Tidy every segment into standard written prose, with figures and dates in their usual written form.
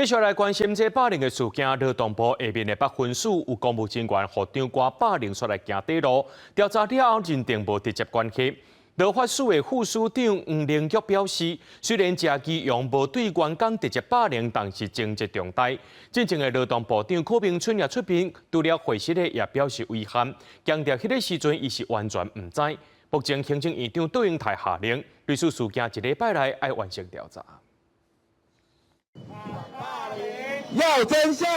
继续来关心这霸凌的事件。劳动部下面的北分署有公务人员和长官霸凌出来行底路，调查了后认定无直接关系。劳法署的副署长黄玲玉表示，虽然谢基勇无对员工直接霸凌，但是情节重大。真正的劳动部长柯明春也出面，除了会室的也表示遗憾，强调迄个时阵伊是完全唔知。目前行政院长杜英泰下令，类似事件一礼拜内要完成调查。 要真相！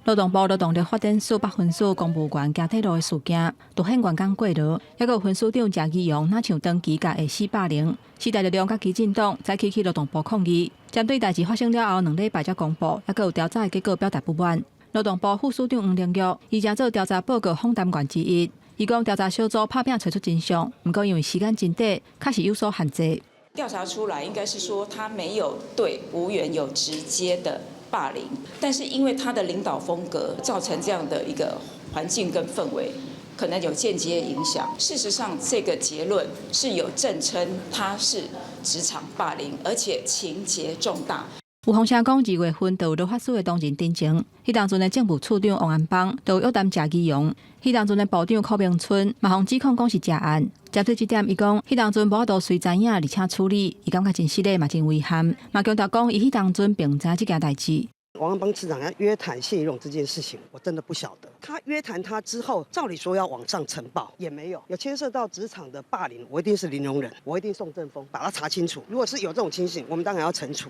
劳动部劳动力发展署北分署公务员加体路的事件，凸显员工过劳，还有分署长谢基勇哪像长期甲下司霸凌，时代力量甲基进党再起劳动部抗议，针对代志发生了后2礼拜才公布，还有调查的结果表达不满。劳动部副署长黄玲玉，伊正做调查报告访谈员之一，伊讲调查小组拍拼找出真相，不过因为时间真短，确实有所限制。调查出来应该是说他没有对无缘有直接的 霸凌，但是因为他的领导风格造成这样的一个环境跟氛围，可能有间接影响。事实上，这个结论是有证称他是职场霸凌，而且情节重大。有风声讲2月份就有劳法署的同仁顶情，迄当阵的政务处长王安邦就约谈谢基勇，迄当阵的部长柯明春嘛互指控讲是假案。针对这点，伊讲迄当阵无法度随知影而且处理，伊感觉真失礼嘛真遗憾，嘛强调讲伊迄当阵并唔知这件代志。 王安邦次长要约谈谢宜荣这件事情，我真的不晓得。他约谈他之后，照理说要往上呈报，也没有。有牵涉到职场的霸凌，我一定是零容忍，我一定送政风，把它查清楚。如果是有这种情形，我们当然要惩处。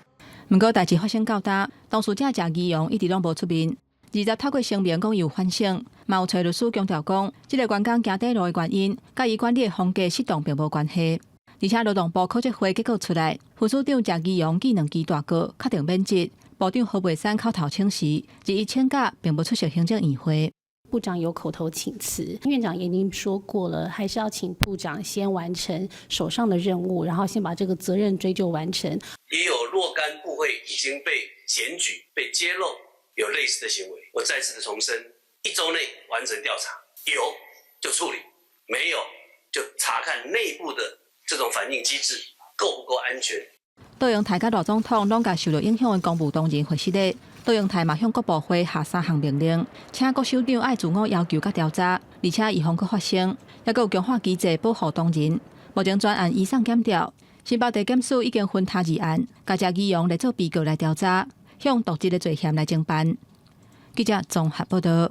不过代志发生到大，当事者谢基勇一直拢无出面。20透过声明讲伊有反省，嘛有找律师强调讲，这个员工行底路的原因，甲伊管理的风格失当并无关系。而且劳动部考察会结果出来，副署长谢基勇记2期大过，确定免职。 部长何伟山口头请示，至于请假并不出席行政议会。部长有口头请辞，院长也已经说过了，还是要请部长先完成手上的任务，然后先把这个责任追究完成。也有若干部会已经被检举、被揭露有类似的行为，我再次的重申，1周内完成调查，有就处理，没有就查看内部的这种反应机制够不够安全。 杜英泰甲罗总统拢甲受到影响的公务同仁会室内，杜英泰嘛向各部会下3项命令，请各首长爱自我要求甲调查，而且预防佫发生，还有强化机制保护同仁。目前专案移送检调，新北地检署已经分他2案，甲谢基勇来做被告来调查，向渎职的罪嫌来侦办。记者综合报道。